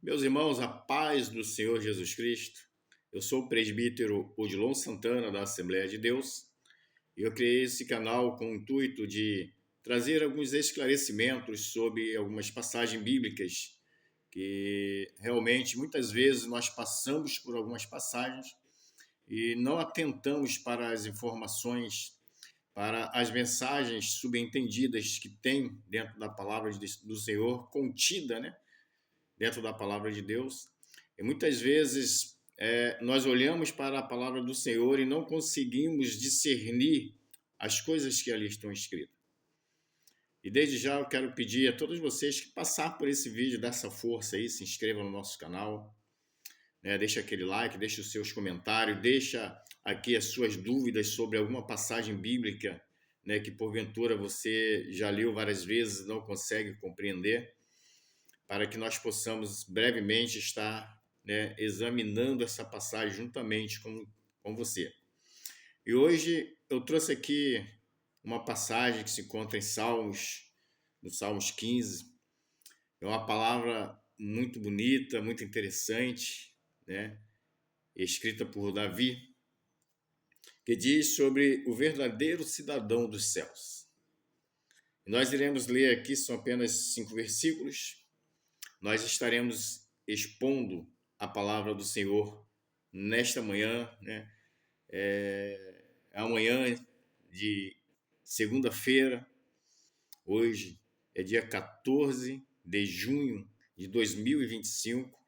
Meus irmãos, a paz do Senhor Jesus Cristo. Eu sou o presbítero Odilon Santana, da Assembleia de Deus, e eu criei esse canal com o intuito de trazer alguns esclarecimentos sobre algumas passagens bíblicas que realmente muitas vezes nós passamos por algumas passagens e não atentamos para as informações, para as mensagens subentendidas que tem dentro da palavra do Senhor, contida, né? Dentro da palavra de Deus. E muitas vezes nós olhamos para a palavra do Senhor e não conseguimos discernir as coisas que ali estão escritas. E desde já eu quero pedir a todos vocês que passar por esse vídeo, dessa força aí, se inscrevam no nosso canal, né? Deixa aquele like, deixa os seus comentários, deixa aqui as suas dúvidas sobre alguma passagem bíblica, né, que porventura você já leu várias vezes e não consegue compreender, para que nós possamos brevemente estar, né, examinando essa passagem juntamente com você. E hoje eu trouxe aqui uma passagem que se encontra em Salmos, no Salmos 15. É uma palavra muito bonita, muito interessante, né, escrita por Davi, que diz sobre o verdadeiro cidadão dos céus. Nós iremos ler aqui, são apenas 5 versículos. Nós estaremos expondo a palavra do Senhor nesta manhã, né? Amanhã de segunda-feira, hoje é dia 14 de junho de 2025,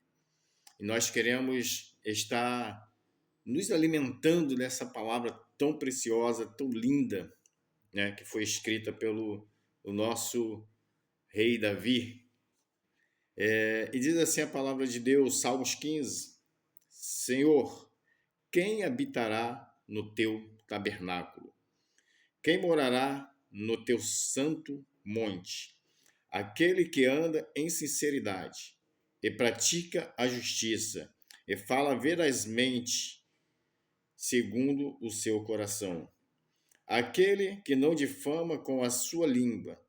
e nós queremos estar nos alimentando dessa palavra tão preciosa, tão linda, né? Que foi escrita pelo o nosso rei Davi. E diz assim a palavra de Deus, Salmos 15: Senhor, quem habitará no teu tabernáculo? Quem morará no teu santo monte? Aquele que anda em sinceridade e pratica a justiça e fala verazmente segundo o seu coração. Aquele que não difama com a sua língua,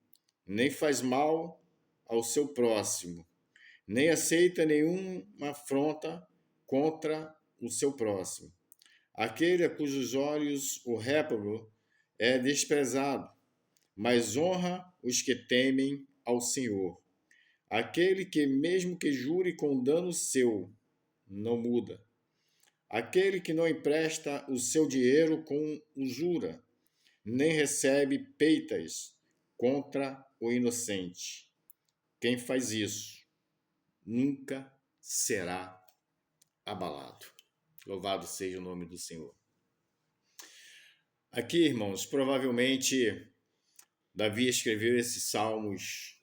nem faz mal ao seu próximo, nem aceita nenhuma afronta contra o seu próximo. Aquele a cujos olhos o réprobo é desprezado, mas honra os que temem ao Senhor. Aquele que, mesmo que jure com dano seu, não muda. Aquele que não empresta o seu dinheiro com usura, nem recebe peitas contra o inocente. Quem faz isso nunca será abalado. Louvado seja o nome do Senhor. Aqui, irmãos, provavelmente Davi escreveu esses salmos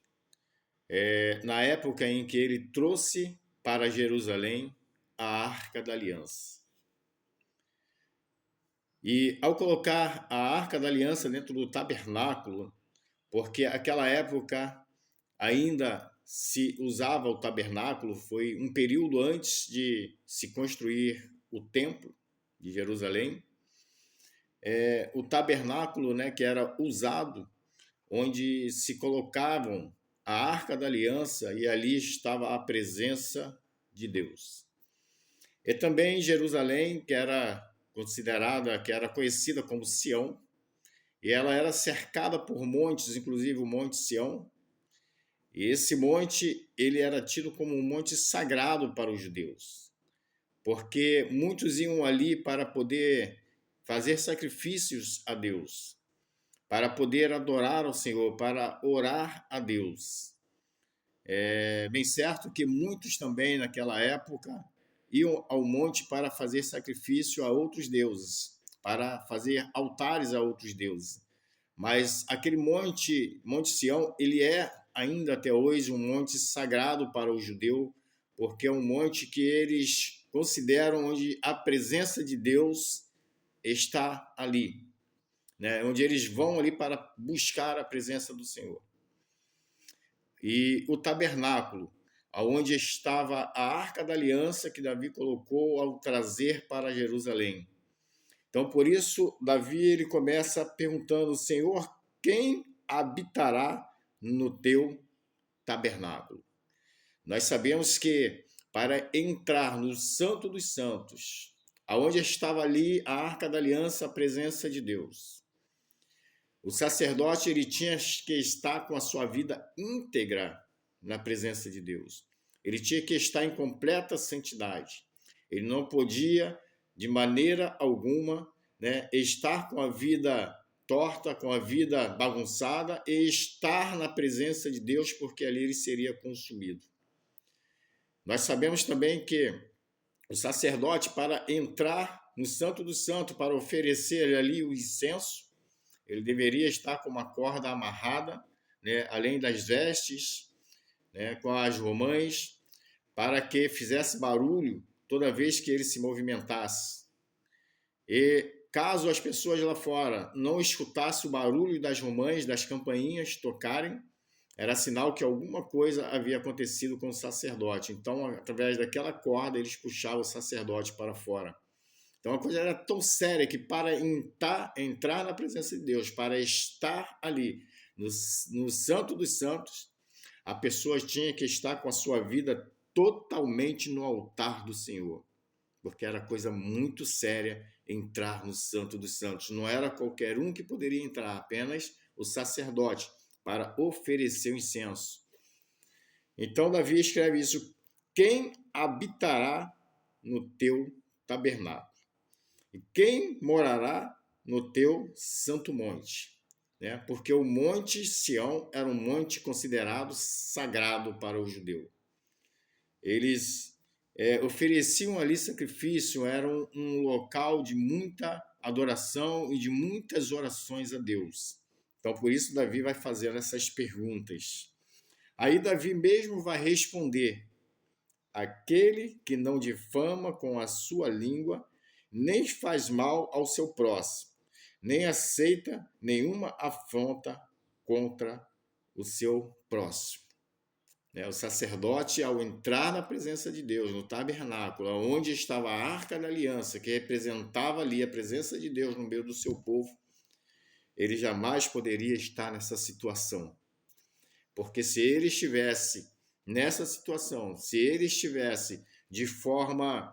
na época em que ele trouxe para Jerusalém a Arca da Aliança. E ao colocar a Arca da Aliança dentro do tabernáculo, porque aquela época ainda se usava o tabernáculo, foi um período antes de se construir o templo de Jerusalém. O tabernáculo, né, que era usado, onde se colocavam a Arca da Aliança, e ali estava a presença de Deus. E também Jerusalém, que era considerada, que era conhecida como Sião, e ela era cercada por montes, inclusive o Monte Sião. E esse monte, ele era tido como um monte sagrado para os judeus, porque muitos iam ali para poder fazer sacrifícios a Deus, para poder adorar ao Senhor, para orar a Deus. É bem certo que muitos também naquela época iam ao monte para fazer sacrifício a outros deuses, para fazer altares a outros deuses. Mas aquele Monte Sião, ele é ainda até hoje um monte sagrado para o judeu, porque é um monte que eles consideram onde a presença de Deus está ali, né? Onde eles vão ali para buscar a presença do Senhor. E o tabernáculo, aonde estava a Arca da Aliança que Davi colocou ao trazer para Jerusalém. Então, por isso, Davi ele começa perguntando: Senhor, quem habitará no teu tabernáculo? Nós sabemos que para entrar no Santo dos Santos, aonde estava ali a Arca da Aliança, a presença de Deus. O sacerdote ele tinha que estar com a sua vida íntegra na presença de Deus. Ele tinha que estar em completa santidade. Ele não podia, de maneira alguma, estar com a vida torta, com a vida bagunçada e estar na presença de Deus, porque ali ele seria consumido. Nós sabemos também que o sacerdote, para entrar no Santo do Santo, para oferecer ali o incenso, ele deveria estar com uma corda amarrada, além das vestes, com as romãs, para que fizesse barulho toda vez que ele se movimentasse. E caso as pessoas lá fora não escutassem o barulho das romãs, das campainhas tocarem, era sinal que alguma coisa havia acontecido com o sacerdote. Então, através daquela corda, eles puxavam o sacerdote para fora. Então, a coisa era tão séria que para entrar na presença de Deus, para estar ali no Santo dos Santos, a pessoa tinha que estar com a sua vida totalmente no altar do Senhor. Porque era coisa muito séria entrar no Santo dos Santos. Não era qualquer um que poderia entrar, apenas o sacerdote, para oferecer o incenso. Então, Davi escreve isso: quem habitará no teu tabernáculo? E quem morará no teu santo monte? Porque o monte Sião era um monte considerado sagrado para o judeu. Eles ofereciam ali sacrifício, era um local de muita adoração e de muitas orações a Deus. Então, por isso, Davi vai fazer essas perguntas. Aí, Davi mesmo vai responder: aquele que não difama com a sua língua, nem faz mal ao seu próximo, nem aceita nenhuma afronta contra o seu próximo. O sacerdote, ao entrar na presença de Deus, no tabernáculo, onde estava a Arca da Aliança, que representava ali a presença de Deus no meio do seu povo, ele jamais poderia estar nessa situação. Porque se ele estivesse nessa situação, se ele estivesse de forma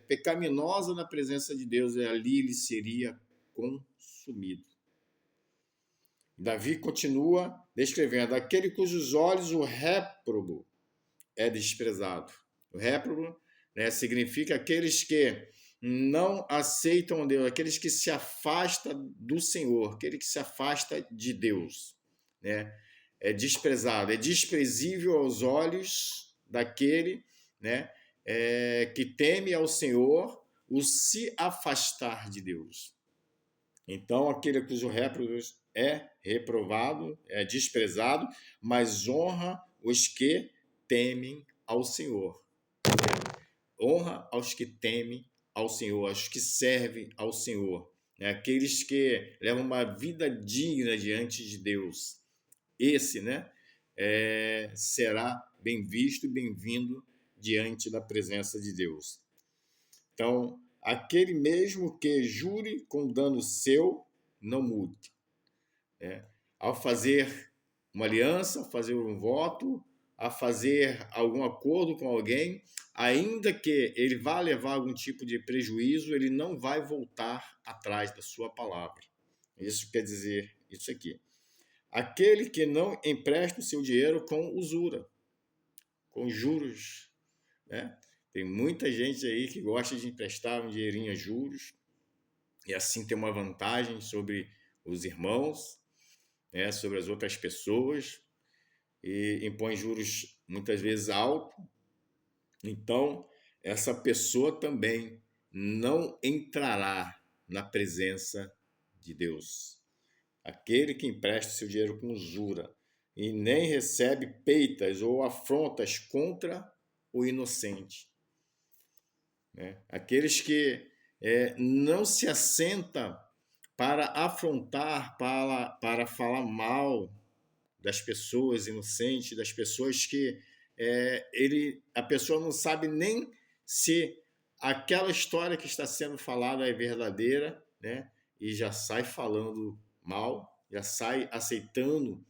pecaminosa na presença de Deus, ali ele seria consumido. Davi continua descrevendo: aquele cujos olhos o réprobo é desprezado. O réprobo significa aqueles que não aceitam Deus, aqueles que se afastam do Senhor, aquele que se afasta de Deus. É desprezado, é desprezível aos olhos daquele que teme ao Senhor, o se afastar de Deus. Então, aquele cujo réprobo é reprovado, é desprezado, mas honra os que temem ao Senhor. Honra aos que temem ao Senhor, aos que servem ao Senhor, aqueles que levam uma vida digna diante de Deus. Esse será bem visto e bem-vindo diante da presença de Deus. Então, aquele mesmo que jure com dano seu, não mude. Ao fazer uma aliança, ao fazer um voto, a fazer algum acordo com alguém, ainda que ele vá levar algum tipo de prejuízo, ele não vai voltar atrás da sua palavra. Isso quer dizer isso aqui: aquele que não empresta o seu dinheiro com usura, com juros. Tem muita gente aí que gosta de emprestar um dinheirinho a juros e assim ter uma vantagem sobre os irmãos, sobre as outras pessoas, e impõe juros muitas vezes altos. Então, essa pessoa também não entrará na presença de Deus. Aquele que empresta seu dinheiro com usura e nem recebe peitas ou afrontas contra o inocente. Aqueles que não se assentam para afrontar, para falar mal das pessoas inocentes, das pessoas que a pessoa não sabe nem se aquela história que está sendo falada é verdadeira, e já sai falando mal, já sai aceitando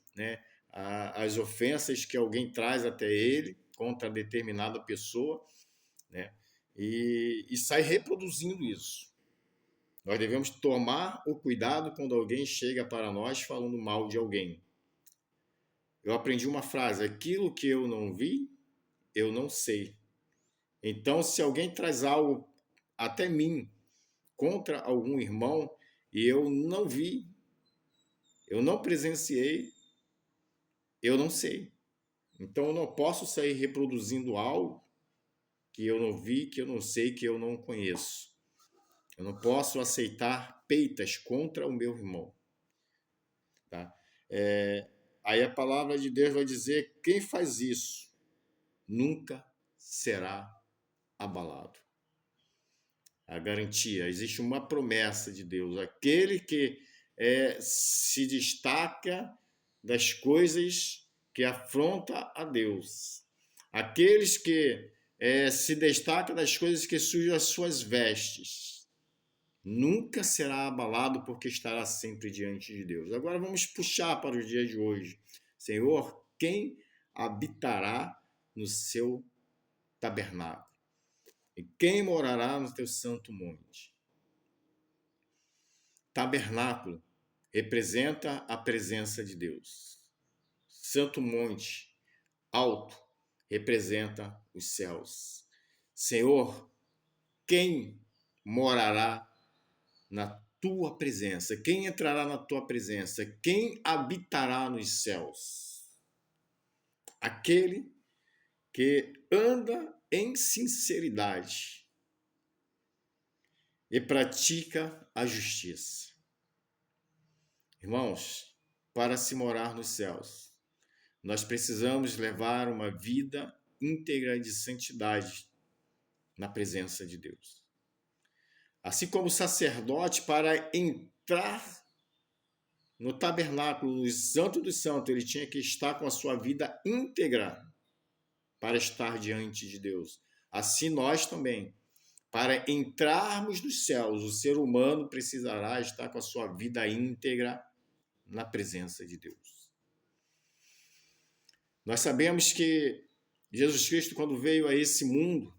as ofensas que alguém traz até ele, contra determinada pessoa, né? E sai reproduzindo isso. Nós devemos tomar o cuidado quando alguém chega para nós falando mal de alguém. Eu aprendi uma frase: aquilo que eu não vi, eu não sei. Então, se alguém traz algo até mim contra algum irmão e eu não vi, eu não presenciei, eu não sei. Então, eu não posso sair reproduzindo algo que eu não vi, que eu não sei, que eu não conheço. Eu não posso aceitar peitas contra o meu irmão. Tá? Aí a palavra de Deus vai dizer: quem faz isso nunca será abalado. A garantia, existe uma promessa de Deus. Aquele que se destaca das coisas que afronta a Deus. Aqueles que se destacam das coisas que sujam as suas vestes. Nunca será abalado porque estará sempre diante de Deus. Agora vamos puxar para o dia de hoje. Senhor, quem habitará no seu tabernáculo? E quem morará no teu santo monte? Tabernáculo representa a presença de Deus. Santo monte, alto, representa os céus. Senhor, quem morará na tua presença? Quem entrará na tua presença? Quem habitará nos céus? Aquele que anda em sinceridade e pratica a justiça. Irmãos, para se morar nos céus, nós precisamos levar uma vida íntegra de santidade na presença de Deus. Assim como o sacerdote, para entrar no tabernáculo, no Santo dos Santos, ele tinha que estar com a sua vida íntegra para estar diante de Deus. Assim nós também, para entrarmos nos céus, o ser humano precisará estar com a sua vida íntegra na presença de Deus. Nós sabemos que Jesus Cristo, quando veio a esse mundo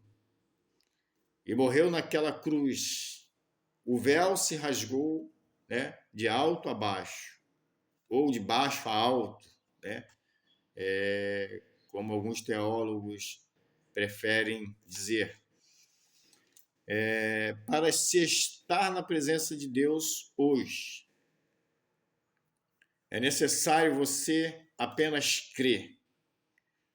e morreu naquela cruz, o véu se rasgou, né, de alto a baixo, ou de baixo a alto, né, como alguns teólogos preferem dizer. Para se estar na presença de Deus hoje, é necessário você apenas crer.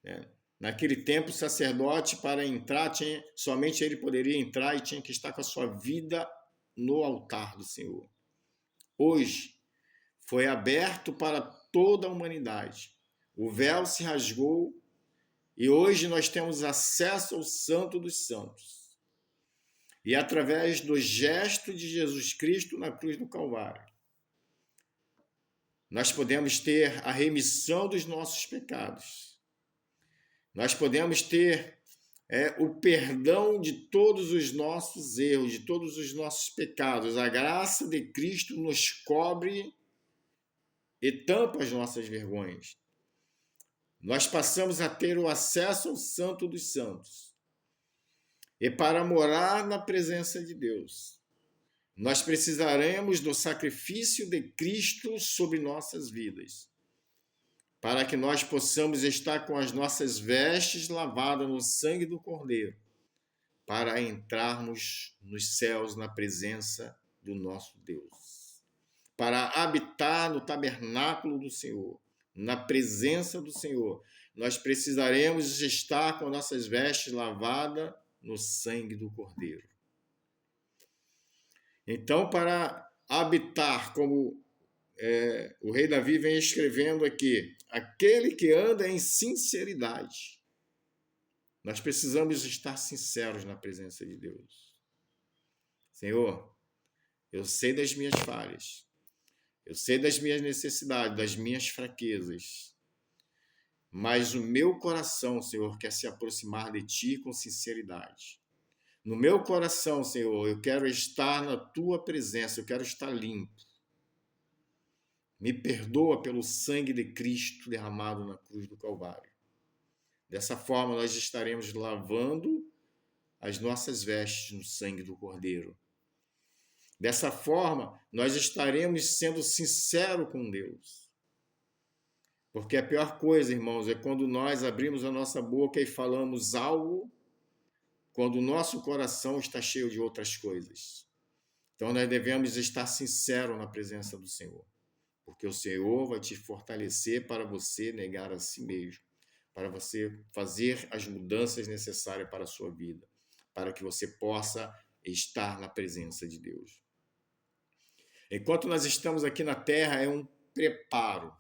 Né? Naquele tempo, o sacerdote, para entrar, somente ele poderia entrar e tinha que estar com a sua vida no altar do Senhor. Hoje, foi aberto para toda a humanidade. O véu se rasgou e hoje nós temos acesso ao Santo dos Santos. E através do gesto de Jesus Cristo na cruz do Calvário, nós podemos ter a remissão dos nossos pecados. Nós podemos ter o perdão de todos os nossos erros, de todos os nossos pecados. A graça de Cristo nos cobre e tampa as nossas vergonhas. Nós passamos a ter o acesso ao Santo dos Santos. E para morar na presença de Deus, nós precisaremos do sacrifício de Cristo sobre nossas vidas, para que nós possamos estar com as nossas vestes lavadas no sangue do Cordeiro, para entrarmos nos céus na presença do nosso Deus, para habitar no tabernáculo do Senhor, na presença do Senhor. Nós precisaremos estar com nossas vestes lavadas no sangue do Cordeiro. Então, para habitar, como o rei Davi vem escrevendo aqui, aquele que anda em sinceridade. Nós precisamos estar sinceros na presença de Deus. Senhor, eu sei das minhas falhas, eu sei das minhas necessidades, das minhas fraquezas, mas o meu coração, Senhor, quer se aproximar de Ti com sinceridade. No meu coração, Senhor, eu quero estar na Tua presença, eu quero estar limpo. Me perdoa pelo sangue de Cristo derramado na cruz do Calvário. Dessa forma, nós estaremos lavando as nossas vestes no sangue do Cordeiro. Dessa forma, nós estaremos sendo sinceros com Deus. Porque a pior coisa, irmãos, é quando nós abrimos a nossa boca e falamos algo quando o nosso coração está cheio de outras coisas. Então, nós devemos estar sinceros na presença do Senhor. Porque o Senhor vai te fortalecer para você negar a si mesmo, para você fazer as mudanças necessárias para a sua vida, para que você possa estar na presença de Deus. Enquanto nós estamos aqui na terra, é um preparo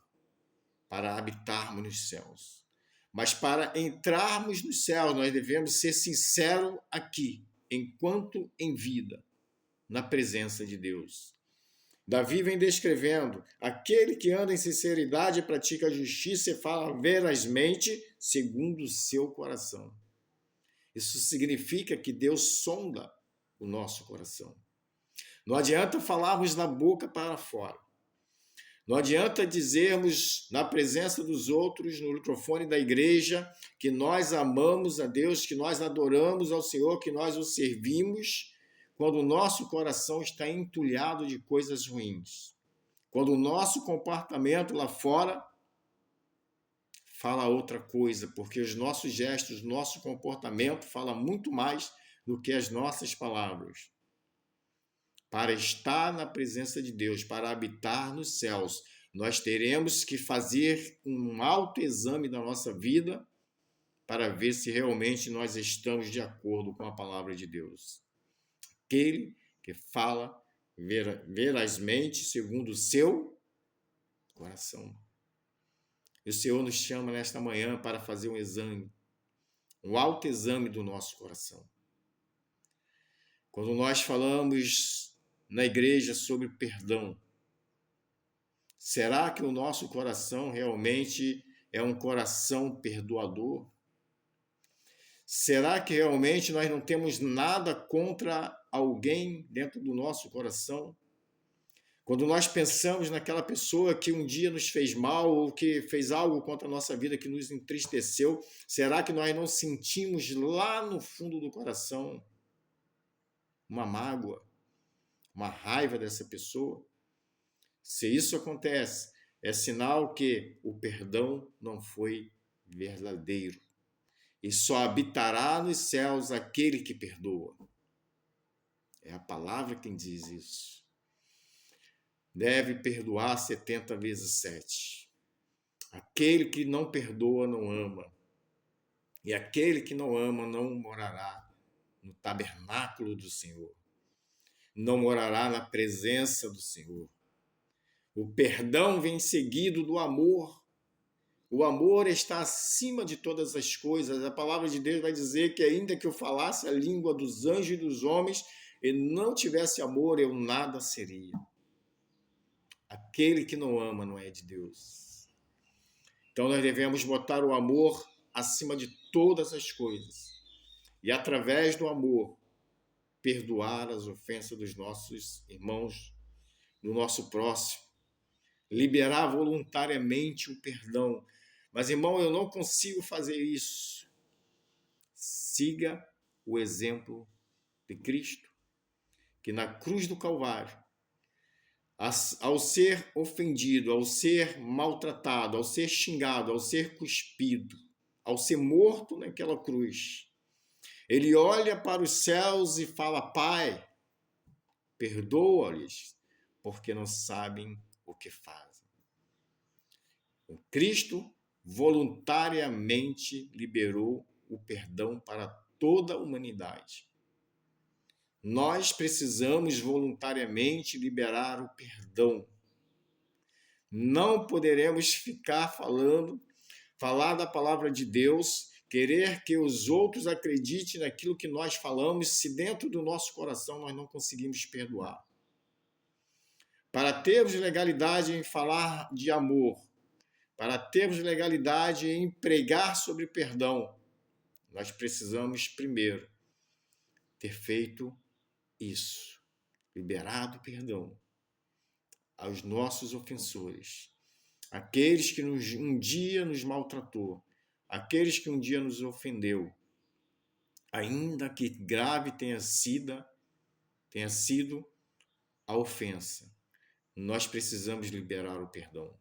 para habitarmos nos céus. Mas para entrarmos nos céus, nós devemos ser sinceros aqui, enquanto em vida, na presença de Deus. Davi vem descrevendo: aquele que anda em sinceridade e pratica a justiça e fala verazmente segundo o seu coração. Isso significa que Deus sonda o nosso coração. Não adianta falarmos da boca para fora. Não adianta dizermos na presença dos outros, no microfone da igreja, que nós amamos a Deus, que nós adoramos ao Senhor, que nós o servimos, quando o nosso coração está entulhado de coisas ruins. Quando o nosso comportamento lá fora fala outra coisa, porque os nossos gestos, nosso comportamento fala muito mais do que as nossas palavras. Para estar na presença de Deus, para habitar nos céus, nós teremos que fazer um autoexame da nossa vida para ver se realmente nós estamos de acordo com a palavra de Deus. Aquele que fala verazmente segundo o seu coração. E o Senhor nos chama nesta manhã para fazer um exame, um autoexame do nosso coração. Quando nós falamos na igreja sobre perdão, será que o nosso coração realmente é um coração perdoador? Será que realmente nós não temos nada contra alguém dentro do nosso coração? Quando nós pensamos naquela pessoa que um dia nos fez mal ou que fez algo contra a nossa vida que nos entristeceu, será que nós não sentimos lá no fundo do coração uma mágoa, uma raiva dessa pessoa? Se isso acontece, é sinal que o perdão não foi verdadeiro. E só habitará nos céus aquele que perdoa. É a palavra quem diz isso. Deve perdoar 70 vezes 7. Aquele que não perdoa não ama. E aquele que não ama não morará no tabernáculo do Senhor. Não morará na presença do Senhor. O perdão vem seguido do amor. O amor está acima de todas as coisas. A palavra de Deus vai dizer que ainda que eu falasse a língua dos anjos e dos homens e não tivesse amor, eu nada seria. Aquele que não ama não é de Deus. Então nós devemos botar o amor acima de todas as coisas. E através do amor, perdoar as ofensas dos nossos irmãos, do nosso próximo. Liberar voluntariamente o perdão. Mas, irmão, eu não consigo fazer isso. Siga o exemplo de Cristo, que na cruz do Calvário, ao ser ofendido, ao ser maltratado, ao ser xingado, ao ser cuspido, ao ser morto naquela cruz, ele olha para os céus e fala: Pai, perdoa-lhes, porque não sabem o que fazem. O Cristo voluntariamente liberou o perdão para toda a humanidade. Nós precisamos voluntariamente liberar o perdão. Não poderemos ficar falar da palavra de Deus, querer que os outros acreditem naquilo que nós falamos, se dentro do nosso coração nós não conseguimos perdoar. Para termos legalidade em falar de amor, para termos legalidade em pregar sobre perdão, nós precisamos primeiro ter feito isso, liberado perdão aos nossos ofensores, aqueles que um dia nos maltratou, aqueles que um dia nos ofendeu, ainda que grave tenha sido a ofensa, nós precisamos liberar o perdão.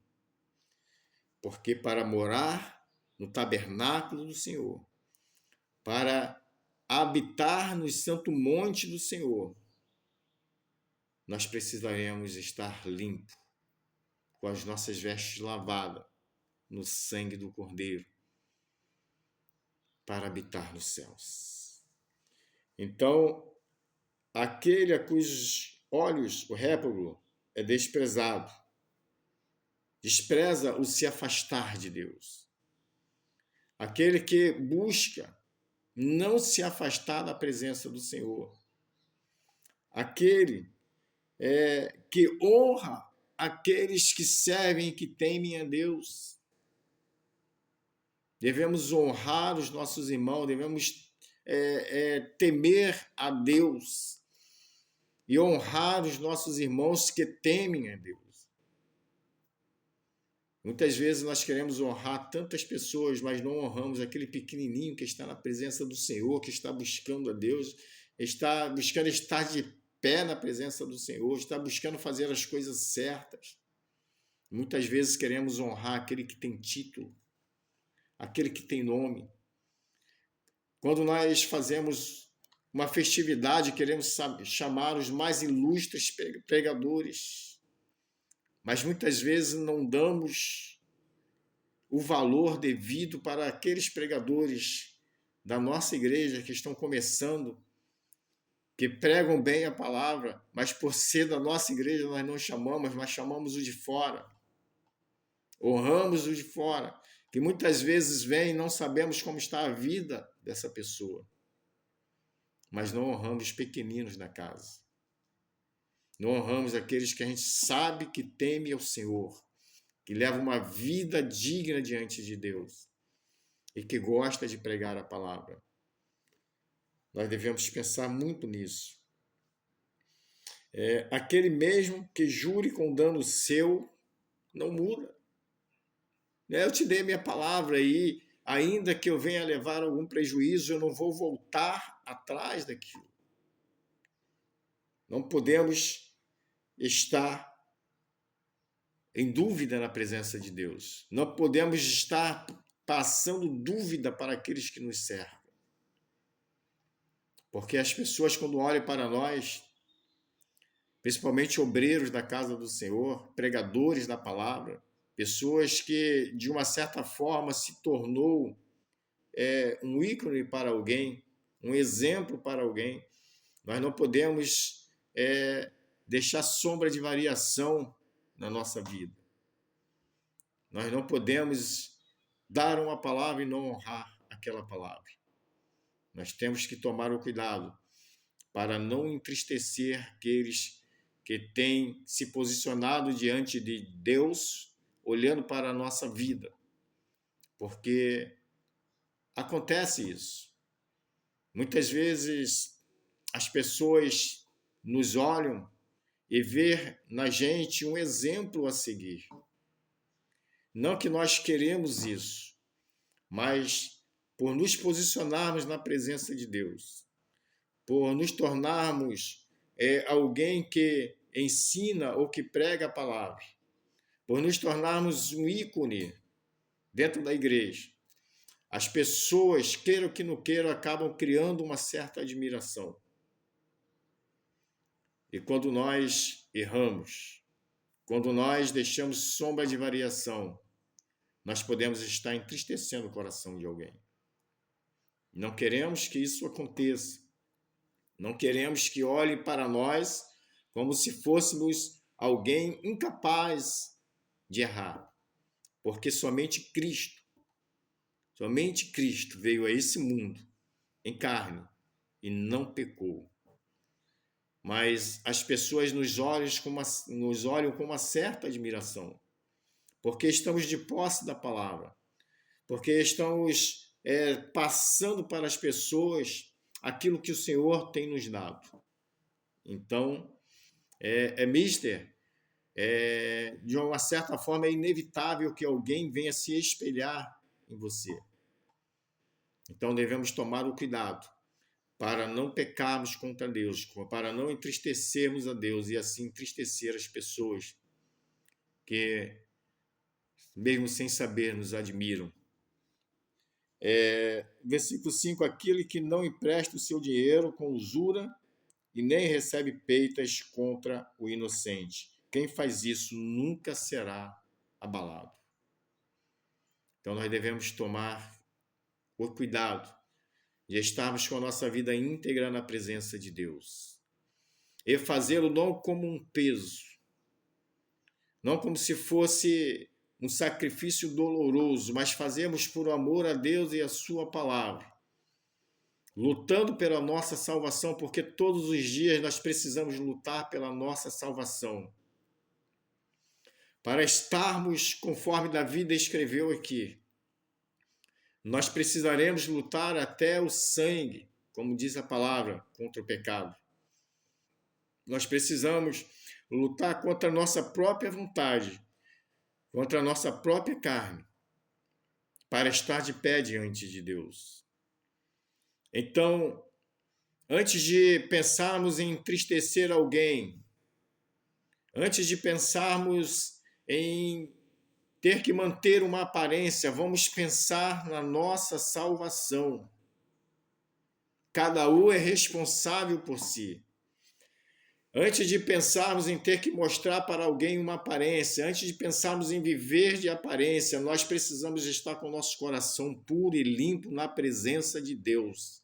Porque para morar no tabernáculo do Senhor, para habitar no santo monte do Senhor, nós precisaremos estar limpos, com as nossas vestes lavadas no sangue do Cordeiro, para habitar nos céus. Então, aquele a cujos olhos o réprobo é desprezado, despreza o se afastar de Deus. Aquele que busca não se afastar da presença do Senhor. Aquele que honra aqueles que servem e que temem a Deus. Devemos honrar os nossos irmãos, devemos temer a Deus e honrar os nossos irmãos que temem a Deus. Muitas vezes nós queremos honrar tantas pessoas, mas não honramos aquele pequenininho que está na presença do Senhor, que está buscando a Deus, está buscando estar de pé na presença do Senhor, está buscando fazer as coisas certas. Muitas vezes queremos honrar aquele que tem título, aquele que tem nome. Quando nós fazemos uma festividade, queremos chamar os mais ilustres pregadores, mas muitas vezes não damos o valor devido para aqueles pregadores da nossa igreja que estão começando, que pregam bem a palavra, mas por ser da nossa igreja nós não chamamos, mas chamamos o de fora. Honramos o de fora, que muitas vezes vem e não sabemos como está a vida dessa pessoa, mas não honramos os pequeninos da casa. Não honramos aqueles que a gente sabe que teme ao Senhor, que leva uma vida digna diante de Deus e que gosta de pregar a palavra. Nós devemos pensar muito nisso. Aquele mesmo que jure com dano seu, não muda. Eu te dei minha palavra e ainda que eu venha levar algum prejuízo, eu não vou voltar atrás daquilo. Não podemos estar em dúvida na presença de Deus. Não podemos estar passando dúvida para aqueles que nos cercam. Porque as pessoas, quando olham para nós, principalmente obreiros da casa do Senhor, pregadores da palavra, pessoas que, de uma certa forma, se tornou um ícone para alguém, um exemplo para alguém, nós não podemos deixar sombra de variação na nossa vida. Nós não podemos dar uma palavra e não honrar aquela palavra. Nós temos que tomar o cuidado para não entristecer aqueles que têm se posicionado diante de Deus, olhando para a nossa vida. Porque acontece isso. Muitas vezes as pessoas nos olham e vê na gente um exemplo a seguir. Não que nós queremos isso, mas por nos posicionarmos na presença de Deus, por nos tornarmos alguém que ensina ou que prega a palavra, por nos tornarmos um ícone dentro da igreja, as pessoas, queiram que não queiram, acabam criando uma certa admiração. E quando nós erramos, quando nós deixamos sombra de variação, nós podemos estar entristecendo o coração de alguém. Não queremos que isso aconteça. Não queremos que olhem para nós como se fôssemos alguém incapaz de errar. Porque somente Cristo veio a esse mundo em carne e não pecou. Mas as pessoas nos olham com uma certa admiração, porque estamos de posse da palavra, porque estamos passando para as pessoas aquilo que o Senhor tem nos dado. Então, de uma certa forma, é inevitável que alguém venha se espelhar em você. Então devemos tomar o cuidado para não pecarmos contra Deus, para não entristecermos a Deus e assim entristecer as pessoas que, mesmo sem saber, nos admiram. Versículo 5: aquele que não empresta o seu dinheiro com usura e nem recebe peitas contra o inocente. Quem faz isso nunca será abalado. Então nós devemos tomar o cuidado de estarmos com a nossa vida íntegra na presença de Deus. E fazê-lo não como um peso, não como se fosse um sacrifício doloroso, mas fazemos por amor a Deus e a sua palavra, lutando pela nossa salvação, porque todos os dias nós precisamos lutar pela nossa salvação. Para estarmos conforme Davi descreveu aqui, nós precisaremos lutar até o sangue, como diz a palavra, contra o pecado. Nós precisamos lutar contra a nossa própria vontade, contra a nossa própria carne, para estar de pé diante de Deus. Então, antes de pensarmos em entristecer alguém, antes de pensarmos em ter que manter uma aparência, vamos pensar na nossa salvação. Cada um é responsável por si. Antes de pensarmos em ter que mostrar para alguém uma aparência, antes de pensarmos em viver de aparência, nós precisamos estar com o nosso coração puro e limpo na presença de Deus.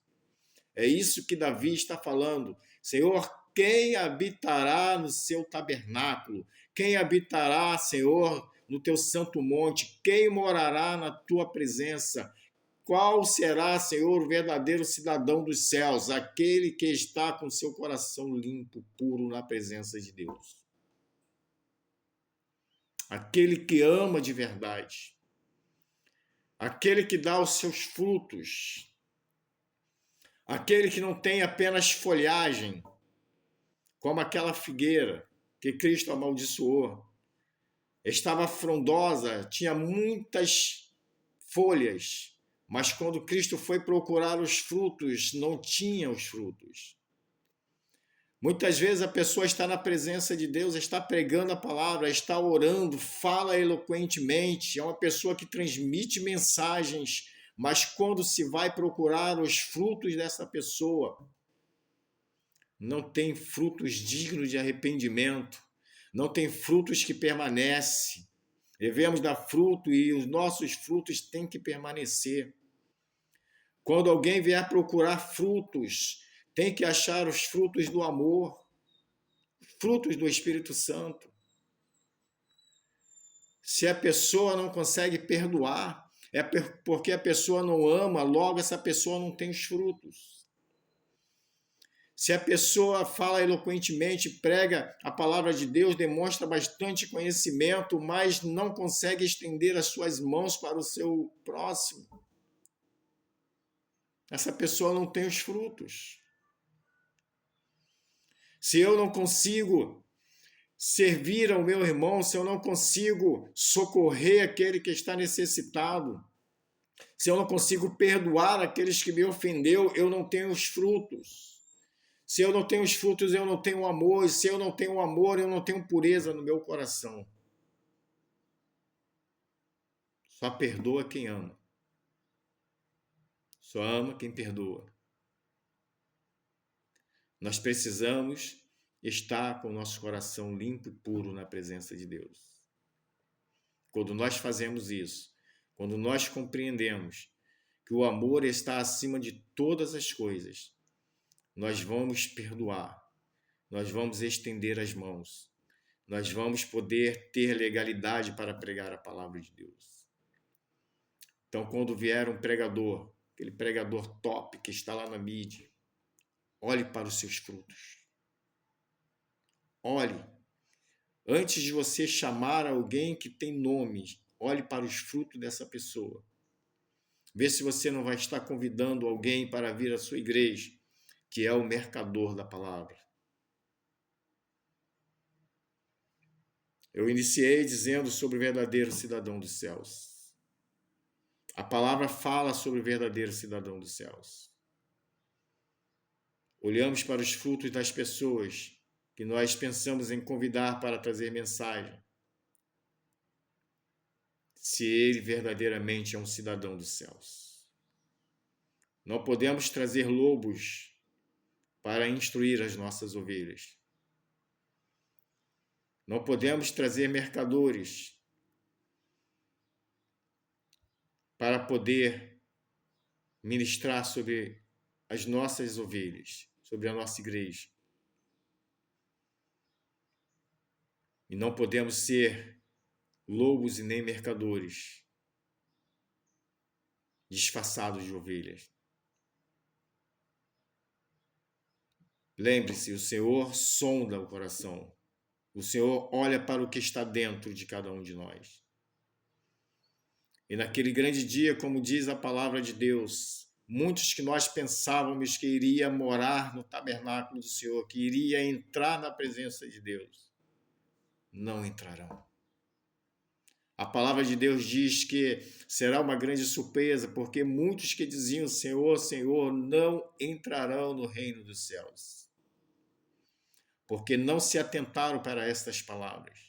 É isso que Davi está falando. Senhor, quem habitará no seu tabernáculo? Quem habitará, Senhor, no teu santo monte? Quem morará na tua presença? Qual será, Senhor, o verdadeiro cidadão dos céus? Aquele que está com seu coração limpo, puro na presença de Deus. Aquele que ama de verdade. Aquele que dá os seus frutos. Aquele que não tem apenas folhagem, como aquela figueira que Cristo amaldiçoou. Estava frondosa, tinha muitas folhas, mas quando Cristo foi procurar os frutos, não tinha os frutos. Muitas vezes a pessoa está na presença de Deus, está pregando a palavra, está orando, fala eloquentemente, é uma pessoa que transmite mensagens, mas quando se vai procurar os frutos dessa pessoa, não tem frutos dignos de arrependimento, não tem frutos que permanecem. Devemos dar fruto e os nossos frutos têm que permanecer. Quando alguém vier procurar frutos, tem que achar os frutos do amor, frutos do Espírito Santo. Se a pessoa não consegue perdoar, é porque a pessoa não ama, logo essa pessoa não tem os frutos. Se a pessoa fala eloquentemente, prega a palavra de Deus, demonstra bastante conhecimento, mas não consegue estender as suas mãos para o seu próximo, essa pessoa não tem os frutos. Se eu não consigo servir ao meu irmão, se eu não consigo socorrer aquele que está necessitado, se eu não consigo perdoar aqueles que me ofendeu, eu não tenho os frutos. Se eu não tenho os frutos, eu não tenho amor. E se eu não tenho amor, eu não tenho pureza no meu coração. Só perdoa quem ama. Só ama quem perdoa. Nós precisamos estar com o nosso coração limpo e puro na presença de Deus. Quando nós fazemos isso, quando nós compreendemos que o amor está acima de todas as coisas, nós vamos perdoar, nós vamos estender as mãos, nós vamos poder ter legalidade para pregar a palavra de Deus. Então, quando vier um pregador, aquele pregador top que está lá na mídia, olhe para os seus frutos. Olhe. Antes de você chamar alguém que tem nome, olhe para os frutos dessa pessoa. Vê se você não vai estar convidando alguém para vir à sua igreja, que é o mercador da palavra. Eu iniciei dizendo sobre o verdadeiro cidadão dos céus. A palavra fala sobre o verdadeiro cidadão dos céus. Olhamos para os frutos das pessoas que nós pensamos em convidar para trazer mensagem. Se ele verdadeiramente é um cidadão dos céus. Não podemos trazer lobos para instruir as nossas ovelhas. Não podemos trazer mercadores para poder ministrar sobre as nossas ovelhas, sobre a nossa igreja. E não podemos ser lobos e nem mercadores disfarçados de ovelhas. Lembre-se, o Senhor sonda o coração. O Senhor olha para o que está dentro de cada um de nós. E naquele grande dia, como diz a palavra de Deus, muitos que nós pensávamos que iria morar no tabernáculo do Senhor, que iria entrar na presença de Deus, não entrarão. A palavra de Deus diz que será uma grande surpresa, porque muitos que diziam Senhor, Senhor, não entrarão no reino dos céus. Porque não se atentaram para estas palavras.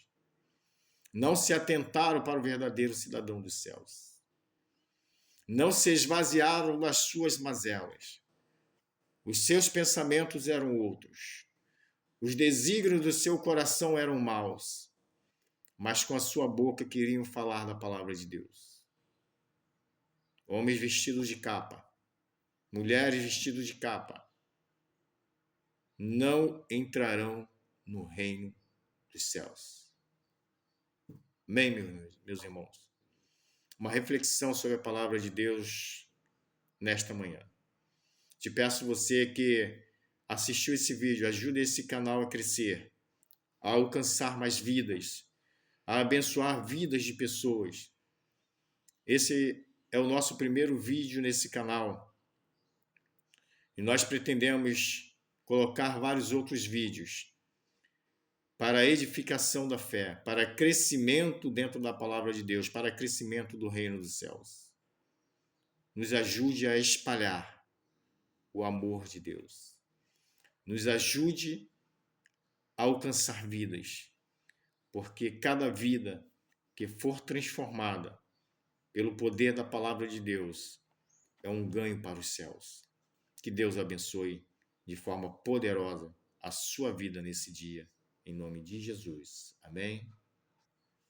Não se atentaram para o verdadeiro cidadão dos céus. Não se esvaziaram das suas mazelas. Os seus pensamentos eram outros. Os desígnios do seu coração eram maus. Mas com a sua boca queriam falar da palavra de Deus. Homens vestidos de capa. Mulheres vestidas de capa. Não entrarão no reino dos céus. Amém, meus irmãos? Uma reflexão sobre a palavra de Deus nesta manhã. Te peço você que assistiu esse vídeo, ajude esse canal a crescer, a alcançar mais vidas, a abençoar vidas de pessoas. Esse é o nosso primeiro vídeo nesse canal. E nós pretendemos colocar vários outros vídeos para a edificação da fé, para crescimento dentro da palavra de Deus, para crescimento do reino dos céus. Nos ajude a espalhar o amor de Deus. Nos ajude a alcançar vidas, porque cada vida que for transformada pelo poder da palavra de Deus é um ganho para os céus. Que Deus abençoe de forma poderosa a sua vida nesse dia, em nome de Jesus. Amém?